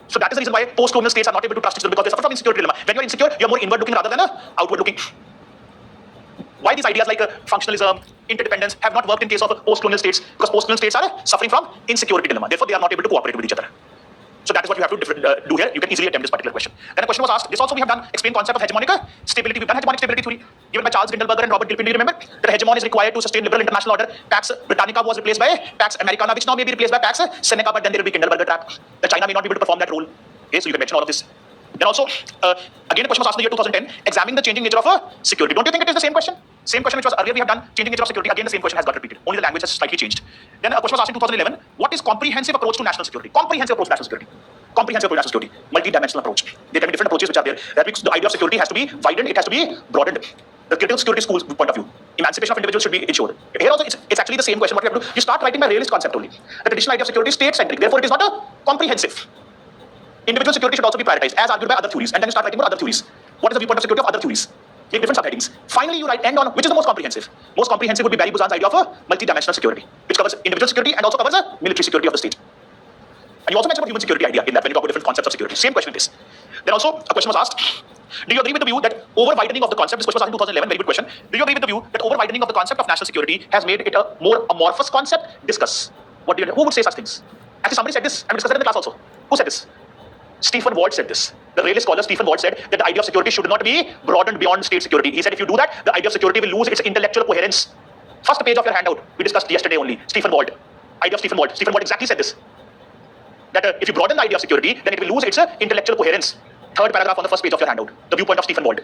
Speaker 1: So that is the reason why post-colonial states are not able to trust each other, because they suffer from insecurity dilemma. When you are insecure, you are more inward-looking rather than outward-looking. Why these ideas like functionalism, interdependence have not worked in case of post-colonial states? Because post-colonial states are suffering from insecurity dilemma. Therefore, they are not able to cooperate with each other. So that is what you have to do here. You can easily attempt this particular question. Then a question was asked. This also we have done. Explain concept of hegemonic stability. We've done hegemonic stability theory given by Charles Grindelberger and Robert Gilpin. Do you remember? That a hegemon is required to sustain liberal international order. Pax Britannica was replaced by Pax Americana, which now may be replaced by Pax Seneca, but then there will be Grindelberger trap. The China may not be able to perform that role. Okay, so you can mention all of this. Then also, again, a question was asked in the year 2010, examining the changing nature of security. Don't you think it is the same question? Same question which was earlier we have done, changing nature of security. Again, the same question has got repeated. Only the language has slightly changed. Then a question was asked in 2011, what is comprehensive approach to national security? Comprehensive approach to national security. Comprehensive approach to national security. Multi-dimensional approach. There can be different approaches which are there. That means the idea of security has to be widened, it has to be broadened. The critical security school's point of view. Emancipation of individuals should be ensured. Here also, it's actually the same question. What you have to do, you start writing by realist concept only. The traditional idea of security is state-centric. Therefore, it is not comprehensive. Individual security should also be prioritized as argued by other theories, and then you start writing about other theories. What is the viewpoint of security of other theories? Make different subheadings. Finally, you write end on which is the most comprehensive. Most comprehensive would be Barry Buzan's idea of a multi-dimensional security, which covers individual security and also covers a military security of the state. And you also mentioned about human security idea in that when you talk about different concepts of security. Same question it is. Then also a question was asked. Do you agree with the view that over-widening of the concept, this question was asked in 2011, very good question. Do you agree with the view that over-widening of the concept of national security has made it a more amorphous concept? Discuss. Who would say such things? Actually, somebody said this, and we discussed it in the class also. Who said this? Stephen Walt said this. The realist scholar Stephen Walt said that the idea of security should not be broadened beyond state security. He said if you do that, the idea of security will lose its intellectual coherence. First page of your handout, we discussed yesterday only. Stephen Walt. Idea of Stephen Walt. Stephen Walt exactly said this. That if you broaden the idea of security, then it will lose its intellectual coherence. Third paragraph on the first page of your handout. The viewpoint of Stephen Walt.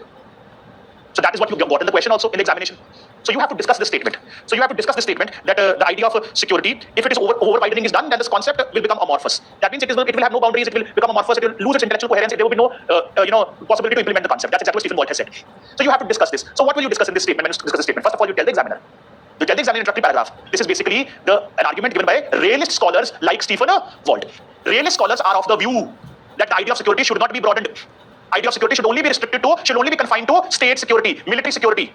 Speaker 1: So that is what you got in the question also in the examination. So you have to discuss this statement. So you have to discuss this statement that the idea of security, if it is over-widening is done, then this concept will become amorphous. That means it will have no boundaries. It will become amorphous. It will lose its intellectual coherence. There will be no possibility to implement the concept. That's exactly what Stephen Walt has said. So you have to discuss this. So what will you discuss in this statement? When you discuss this statement, first of all, you tell the examiner. You tell the examiner in introductory paragraph. This is basically an argument given by realist scholars like Stephen Walt. Realist scholars are of the view that the idea of security should not be broadened. Idea of security should only be confined to state security, military security.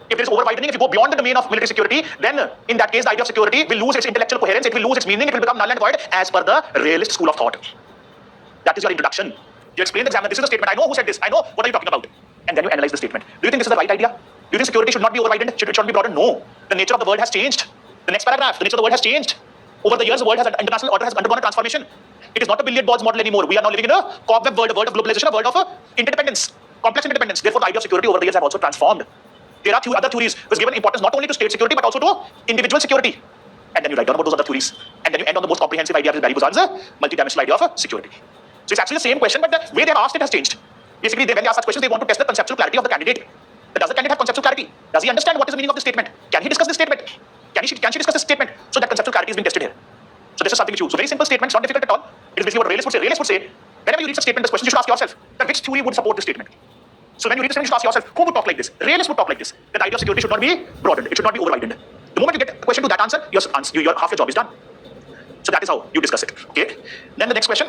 Speaker 1: If there is over-widening, if you go beyond the domain of military security, then in that case, the idea of security will lose its intellectual coherence, it will lose its meaning, it will become null and void as per the realist school of thought. That is your introduction. You explain the examiner, this is the statement, I know who said this, I know what are you talking about. And then you analyze the statement. Do you think this is the right idea? Do you think security should not be over-widened? It should not be broadened? No. The nature of the world has changed. The next paragraph, the nature of the world has changed. Over the years, the world has, international order has undergone a transformation. It is not a billiard balls model anymore. We are now living in a cobweb world, a world of globalization, a world of interdependence, complex interdependence. Therefore, the idea of security over the years have also transformed. there are other theories which given importance not only to state security but also to individual security. And then you write down about those other theories. And then you end on the most comprehensive idea of Barry Buzan's multi-dimensional idea of security. So it's actually the same question, but the way they have asked it has changed. Basically, when they ask such questions, they want to test the conceptual clarity of the candidate. Does the candidate have conceptual clarity? Does he understand what is the meaning of the statement? Can he discuss this statement? Can she discuss this statement? So that conceptual clarity is being tested here. So this is something which you. So very simple statements, not difficult at all. It is basically what a realist would say. Realist would say, whenever you reach a statement, this question, you should ask yourself that which theory would support this statement. So when you read this statement, you should ask yourself, who would talk like this? Realist would talk like this. That the idea of security should not be broadened. It should not be overridden. The moment you get a question to that answer, half your job is done. So that is how you discuss it. Okay. Then the next question.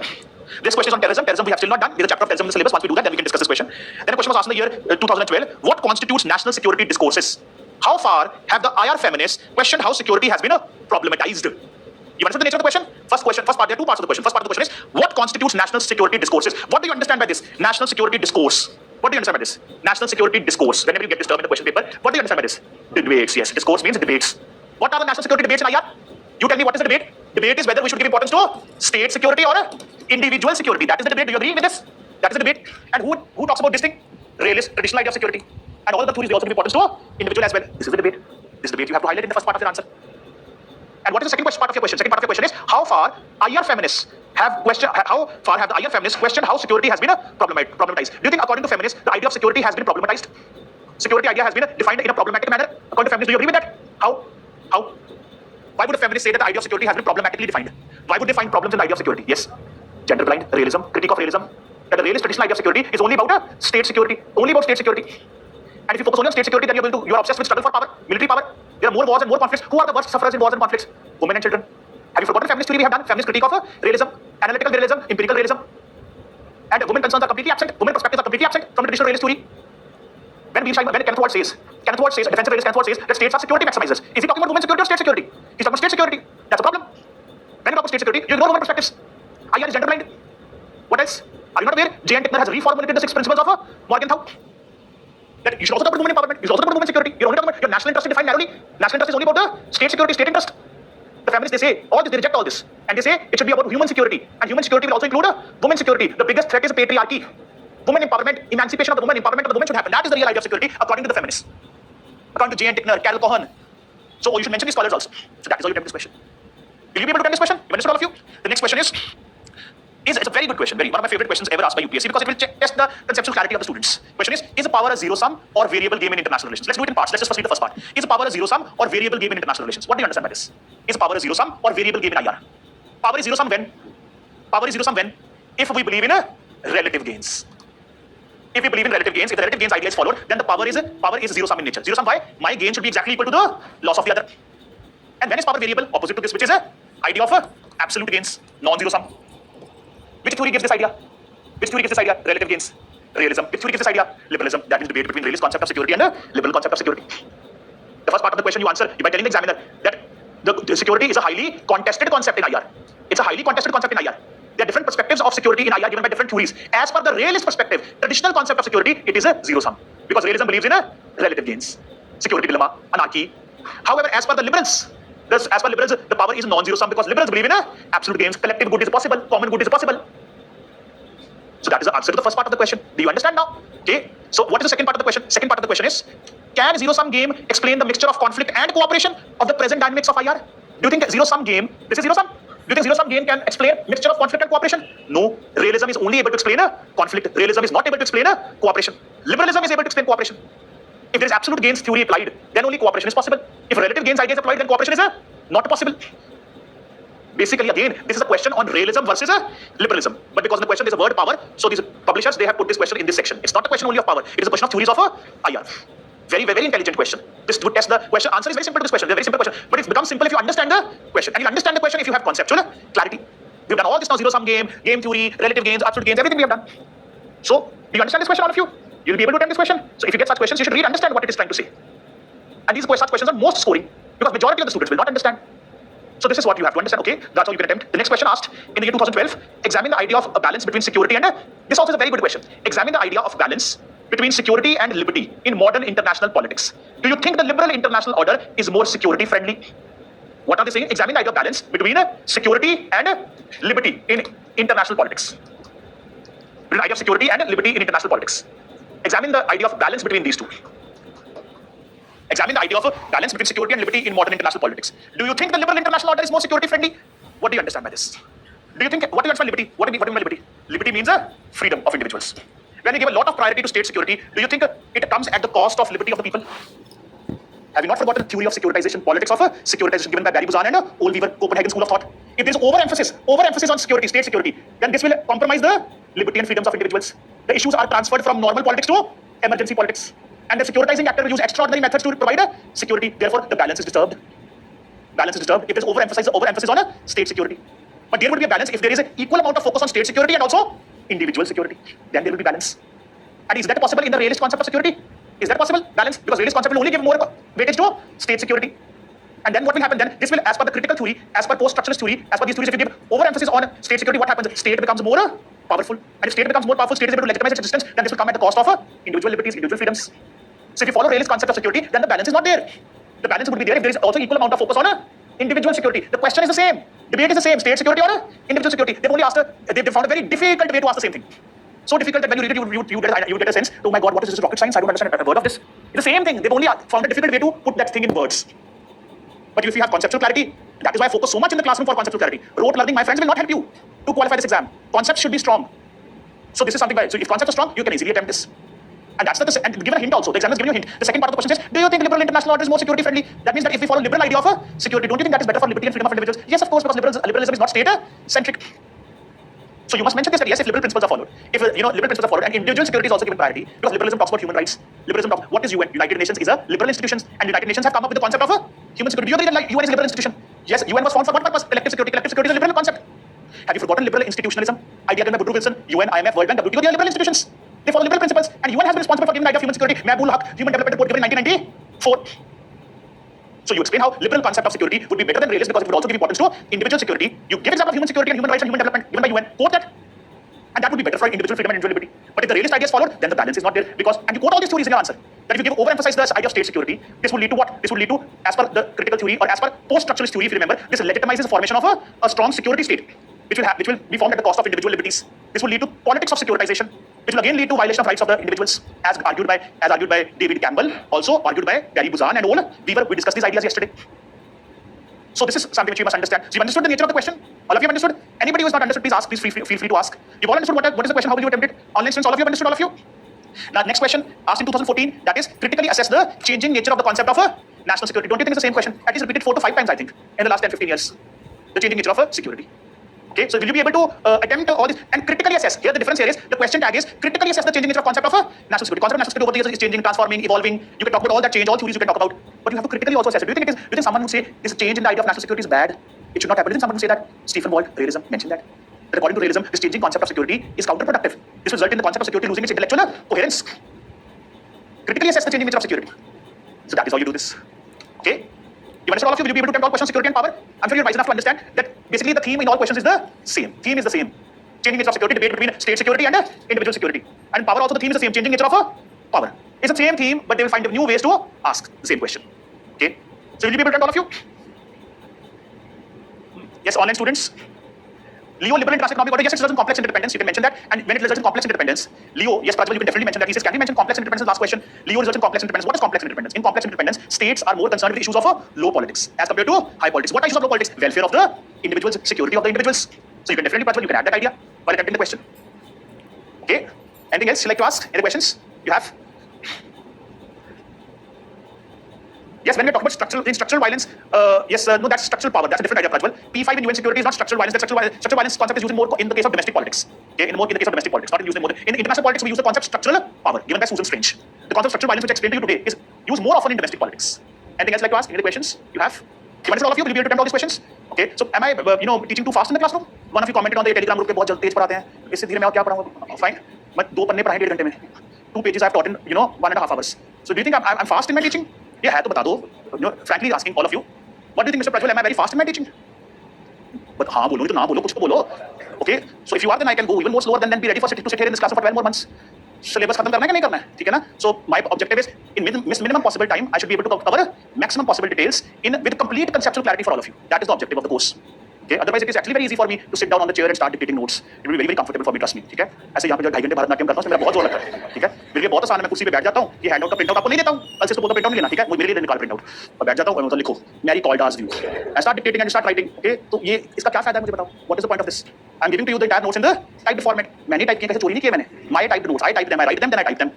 Speaker 1: This question is on terrorism. Terrorism we have still not done. There's a chapter of terrorism in the syllabus. Once we do that, then we can discuss this question. Then a question was asked in the year 2012. What constitutes national security discourses? How far have the IR feminists questioned how security has been problematized? You understand the nature of the question? First part, there are two parts of the question. First part of the question is, what constitutes national security discourses? What do you understand by this? National security discourse. What do you understand by this? National security discourse. Whenever you get this term in the question paper, what do you understand by this? Debates, yes. Discourse means debates. What are the national security debates in IR? You tell me what is the debate? Debate is whether we should give importance to state security or individual security. That is the debate. Do you agree with this? That is the debate. And who talks about this thing? Realist, traditional idea of security. And all the theories, they also give importance to individual as well. This is the debate. This debate you have to highlight in the first part of your answer. And what is the second part of your question? Second part of your question is, how far IR feminists have the IR feminists questioned how security has been problematized? Do you think according to feminists, the idea of security has been problematized? Security idea has been defined in a problematic manner? According to feminists, do you agree with that? How? Why would a feminist say that the idea of security has been problematically defined? Why would they find problems in the idea of security? Yes. Gender blind, realism, critique of realism. That the realist traditional idea of security is only about state security. Only about state security. And if you focus only on state security, then you are obsessed with struggle for power, military power. There are more wars and more conflicts. Who are the worst sufferers in wars and conflicts? Women and children. Have you forgotten the feminist theory we have done? Feminist critique of realism, analytical realism, empirical realism. And women concerns are completely absent. Women perspectives are completely absent from the traditional realist theory. When Kenneth Ward says, defensive realist Kenneth Ward says that states are security maximizers. Is he talking about women's security or state security? He's talking about state security. That's a problem. When you talk about state security, you ignore women perspectives. IR is gender blind. What else? Are you not aware? J.N. Tickner has reformulated the 6 principles of Morgenthau. That you should also talk about women empowerment. You should also talk about women security. You're only talking about your national interest is defined narrowly. National interest is only about the state security, state interest. The feminists, they say all this, they reject all this. And they say it should be about human security. And human security will also include women security. The biggest threat is patriarchy. Women empowerment, emancipation of the woman, empowerment of the woman should happen. That is the real idea of security according to the feminists. According to J.N. Tickner, Carol Cohen. So you should mention these scholars also. So that is how you attempt this question. Will you be able to attempt this question? You understand all of you? The next question is it's a very good question, one of my favorite questions ever asked by UPSC because it will test the conceptual clarity of the students. Question is power a zero sum or variable game in international relations? Let's do it in parts. Let's just first read the first part. Is power a zero sum or variable game in international relations? What do you understand by this? Is power a zero sum or variable game in IR? Power is zero sum when? Power is zero sum when? If we believe in relative gains. If we believe in relative gains, if the relative gains idea is followed, then the power is zero sum in nature. Zero sum why? My gain should be exactly equal to the loss of the other. And when is power variable? Opposite to this, which is a idea of absolute gains, non-zero sum. Which theory gives this idea? Which theory gives this idea? Relative gains. Realism. Which theory gives this idea? Liberalism. That is debate between realist concept of security and a liberal concept of security. The first part of the question you answer by telling the examiner that the security is a highly contested concept in IR. It's a highly contested concept in IR. There are different perspectives of security in IR given by different theories. As per the realist perspective, traditional concept of security, it is a zero sum. Because realism believes in a relative gains, security dilemma, anarchy. However, as per liberals, the power is non-zero sum because liberals believe in absolute gains, collective good is possible, common good is possible. So that is the answer to the first part of the question. Do you understand now? Okay. So what is the second part of the question? Second part of the question is, can zero-sum game explain the mixture of conflict and cooperation of the present dynamics of IR? Do you think zero-sum game, this is zero-sum? Do you think zero-sum game can explain mixture of conflict and cooperation? No. Realism is only able to explain conflict. Realism is not able to explain cooperation. Liberalism is able to explain cooperation. If there is absolute gains theory applied, then only cooperation is possible. If relative gains idea is applied, then cooperation is not possible. Basically, again, this is a question on realism versus liberalism. But because in the question there's a word power, so these publishers, they have put this question in this section. It's not a question only of power. It is a question of theories of IR. Very, very intelligent question. This would test the question. Answer is very simple to this question. It's a very simple question. But it becomes simple if you understand the question. And you'll understand the question if you have conceptual clarity. We've done all this now, zero-sum game, game theory, relative gains, absolute gains, everything we have done. So, do you understand this question, all of you? You'll be able to attempt this question. So if you get such questions, you should really understand what it is trying to say. And these such questions are most scoring because majority of the students will not understand. So this is what you have to understand. Okay, that's how you can attempt. The next question asked in the year 2012, examine the idea of a balance between security and this also is a very good question. Examine the idea of balance between security and liberty in modern international politics. Do you think the liberal international order is more security friendly? What are they saying? Examine the idea of balance between security and liberty in international politics. Between the idea of security and liberty in international politics. Examine the idea of balance between these two. examine the idea of a balance between security and liberty in modern international politics. Do you think the liberal international order is more security friendly? What do you understand by this? Do you think, what do you understand by liberty? What do you mean by liberty? Liberty means a freedom of individuals. When we give a lot of priority to state security, do you think it comes at the cost of liberty of the people? Have you not forgotten the theory of securitization, politics of securitization given by Barry Buzan and Old Copenhagen school of thought? If there is overemphasis on security, state security, then this will compromise the liberty and freedoms of individuals. The issues are transferred from normal politics to emergency politics. And the securitizing actor will use extraordinary methods to provide security. Therefore, the balance is disturbed. Balance is disturbed if there is overemphasis on state security. But there would be a balance if there is an equal amount of focus on state security and also individual security. Then there will be balance. And is that possible in the realist concept of security? Is that possible? Balance? Because realist concept will only give more weightage to state security. And then what will happen then? This will, as per the critical theory, as per post-structuralist theory, as per these theories, if you give overemphasis on state security, what happens? State becomes more powerful. And if state becomes more powerful, state is able to legitimize its existence, then this will come at the cost of individual liberties, individual freedoms. So if you follow realist concept of security, then the balance is not there. The balance would be there if there is also equal amount of focus on individual security. The question is the same. Debate is the same. State security or individual security. They've only asked, they've found a very difficult way to ask the same thing. So difficult that when you read it, you get a sense, oh my God, what is this rocket science? I don't understand a word of this. It's the same thing. They've only found a difficult way to put that thing in words. But if you have conceptual clarity, that is why I focus so much in the classroom for conceptual clarity. Rote learning, my friends, will not help you to qualify this exam. Concepts should be strong. So this is something, so if concepts are strong, you can easily attempt this. And that's and given a hint also. The examiner is giving you a hint. The second part of the question says, do you think liberal international order is more security friendly? That means that if we follow liberal idea of security, don't you think that is better for liberty and freedom of individuals? Yes, of course, because liberalism is not state-centric. So you must mention this that yes, if liberal principles are followed, if liberal principles are followed, and individual security is also given priority, because liberalism talks about human rights. Liberalism talks, what is UN? United Nations is a liberal institution, and United Nations have come up with the concept of human security. Do you agree that UN is a liberal institution? Yes, UN was formed for what purpose? Collective security. Collective security is a liberal concept. Have you forgotten liberal institutionalism? Idea given by Woodrow Wilson, UN, IMF, World Bank, WTO, they are liberal institutions. They follow liberal principles, and UN has been responsible for giving the idea of human security. Mehbul Haq, Human Development Report given in 1994. So you explain how liberal concept of security would be better than realist because it would also give importance to individual security. You give example of human security and human rights and human development given by UN. Quote that. And that would be better for individual freedom and individual liberty. But if the realist idea is followed, then the balance is not there. Because, and you quote all these theories in your answer, that if you give overemphasize the idea of state security, this will lead to what? This will lead to, as per the critical theory or as per post-structuralist theory, if you remember, this legitimizes the formation of a strong security state, which will be formed at the cost of individual liberties. This will lead to politics of securitization, which will again lead to violation of rights of the individuals, as argued by David Campbell, also argued by Barry Buzan and all. We discussed these ideas yesterday. So this is something which you must understand. So you've understood the nature of the question? All of you have understood? Anybody who has not understood, please ask. Please feel free to ask. You've all understood what is the question? How will you attempt it? Online students, all of you have understood, all of you? Now, next question, asked in 2014, that is, critically assess the changing nature of the concept of national security. Don't you think it's the same question? At least repeated 4 to 5 times, I think, in the last 10-15 years. The changing nature of security. Okay, so will you be able to attempt all this and critically assess? Here, the difference here is the question tag is critically assess the changing nature of concept of national security. Concept of national security over the years is changing, transforming, evolving. You can talk about all that change, all theories you can talk about, but you have to critically also assess it. Do you think someone would say this change in the idea of national security is bad? It should not happen. Do you think someone would say that? Stephen Walt, realism, mentioned that. But according to realism, this changing concept of security is counterproductive. This will result in the concept of security losing its intellectual coherence. Critically assess the changing nature of security. So that is how you do this. Okay? You understand all of you? Will you be able to attempt all questions on security and power? I'm sure you're wise enough to understand that basically the theme in all questions is the same. Theme is the same. Changing nature of security, debate between state security and individual security. And power also, the theme is the same. Changing nature of power. It's the same theme, but they will find new ways to ask the same question. Okay? So will you be able to attempt all of you? Yes, online students. Leo, liberal international economic order, yes, it results in complex interdependence. You can mention that. And when it results in complex interdependence, Leo, yes, Prajwal, you can definitely mention that. He says, can we mention complex interdependence? Last question. Leo results in complex interdependence. What is complex interdependence? In complex interdependence, states are more concerned with the issues of low politics as compared to high politics. What are issues of low politics? Welfare of the individuals, security of the individuals. So you can definitely, Prajwal, you can add that idea while attempting the question. Okay? Anything else you'd like to ask? Any questions you have? Yes, when we talk about structural violence, no, that's structural power. That's a different idea, Prajwal. P5 in UN security is not structural violence. That structural violence concept is used more in the case of domestic politics. Okay, in the case of domestic politics, not used in more. In international politics, we use the concept structural power given by Susan Strange. The concept of structural violence, which I explained to you today, is used more often in domestic politics. Anything else you'd like to ask? Any other questions you have? You understand all of you? Will you be able to attempt all these questions? Okay. So am I, teaching too fast in the classroom? One of you commented on the Telegram group पे बहुत जल्द तेज पढ़ाते हैं. इससे धीरे मैं और क्या पढ़ाऊँगा? Fine. मैं 2 पन्ने पढ़ाए 1.5 घंटे में. 2 pages I've taught in 1.5 hours. So do you think I'm fast in my teaching? Yeah, है तो बता दो. Frankly asking all of you, what do you think, Mr. Prajwal? Am I very fast in my teaching? But हाँ बोलो, तो ना बोलो, कुछ तो बोलो. Okay. So if you are, then I can go even more slower than be ready to sit here in this class for 12 more months. Syllabus खत्म करना है कि नहीं करना है? ठीक है ना? So my objective is in minimum possible time, I should be able to cover maximum possible details with complete conceptual clarity for all of you. That is the objective of the course. Okay, otherwise it is actually very easy for me to sit down on the chair and start dictating notes. It will be very very comfortable for me, trust me. ठीक है, ऐसे यहाँ पे जो 2.5 घंटे भरतनाट्यम करता हूँ उसमें मेरा बहुत जोर लगता है. ठीक है, मेरे लिए बहुत आसान है. मैं कुर्सी पे बैठ जाता हूँ, ये हैंडआउट का प्रिंटआउट आपको नहीं देता हूँ, कल से इसको बोलता प्रिंटआउट नहीं लेना. ठीक है, मेरे लिए निकाल प्रिंटआउट और बैठ जाता हूँ और लिखो Mary called asked you. I start dictating and start writing. Okay, तो ये इसका क्या फायदा है मुझे बताओ. What is the point of this? I am giving to you the entire notes in the typed format. मैंने टाइप किए, कैसे चोरी नहीं किए मैंने. My typed notes, I type them, I write them, then I type them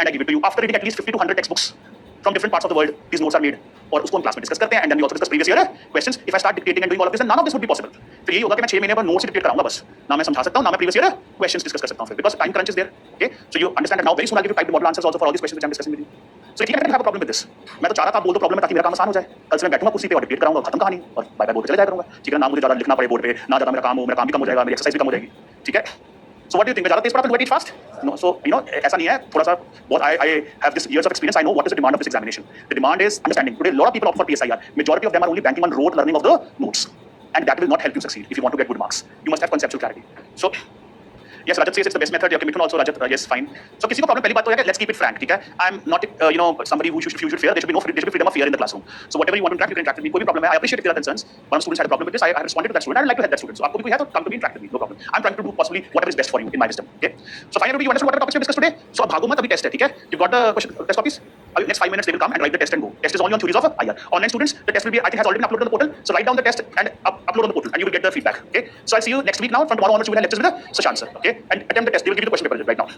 Speaker 1: and I give it to you. After reading at least 50 to 100 textbooks from different parts of the world, these notes are made. और उसको हम class में discuss करते हैं and then we also discuss previous year questions. If I start dictating and doing all of this, then none of this would be possible. फिर यही होगा कि मैं 6 महीने पर नोट्स डिक्टेट कराऊंगा बस. ना मैं समझा सकता हूँ, ना मैं previous year questions discuss कर सकता हूँ फिर, because time crunch is there. Okay, so you understand that now. Very soon I'll give you typed model answers also for all these questions which I'm discussing with you. So ठीक है, I don't have a problem with this. मैं तो चाह रहा था आप बोल दो प्रॉब्लम है ताकि मेरा काम आसान हो जाए. कल से मैं बैठूंगा कुर्सी पे और डिक्टेट कराऊंगा, खत्म कहानी, और बाय बाय बोल के चले जाया करूंगा. ठीक है ना, मुझे ज्यादा लिखना पड़े बोर्ड पे, ना ज्यादा मेरा काम हो, मेरा काम भी कम हो जाएगा, मेरी एक्सरसाइज भी कम हो जाएगी. ठीक है. So what do you think? मैं ज़्यादा तेज पढ़ा तो write it fast? No. So you know ऐसा नहीं है. थोड़ा सा बहुत I have this years of experience. I know what is the demand of this examination. The demand is understanding. Today a lot of people opt for PSIR. Majority of them are only banking on rote learning of the notes, and that will not help you succeed if you want to get good marks. You must have conceptual clarity. So yes, Rajat says it's the best method. Okay, Mithun also, Rajat, yes, fine. So किसी को problem पहली बात तो है कि let's keep it frank. ठीक है. I'm not you know somebody who you should fear. There should be no there should be freedom of fear in the classroom. So whatever you want to interact, you can interact with me. कोई भी problem है. I appreciate if there are concerns. One student had a problem with this. I responded to that student. I would like to help that student. So आपको भी कोई है तो come to me, interact with me. No problem. I'm trying to do possibly whatever is best for you in my wisdom. Okay. So finally, you understand what topics we discussed today. So अब भागो मत, अभी test है. ठीक है. You've got the question test copies. Next 5 minutes they will come and write the test and go. Test is only on theories of IR. Online students, the test will be, I think, has already been uploaded on the portal. So write down the test and upload on the portal, and you will get the feedback. Okay. So I'll see you next week now. From tomorrow onwards, you will have lectures with the Sushant sir. Okay. And attempt the test. They will give you the question paper right now.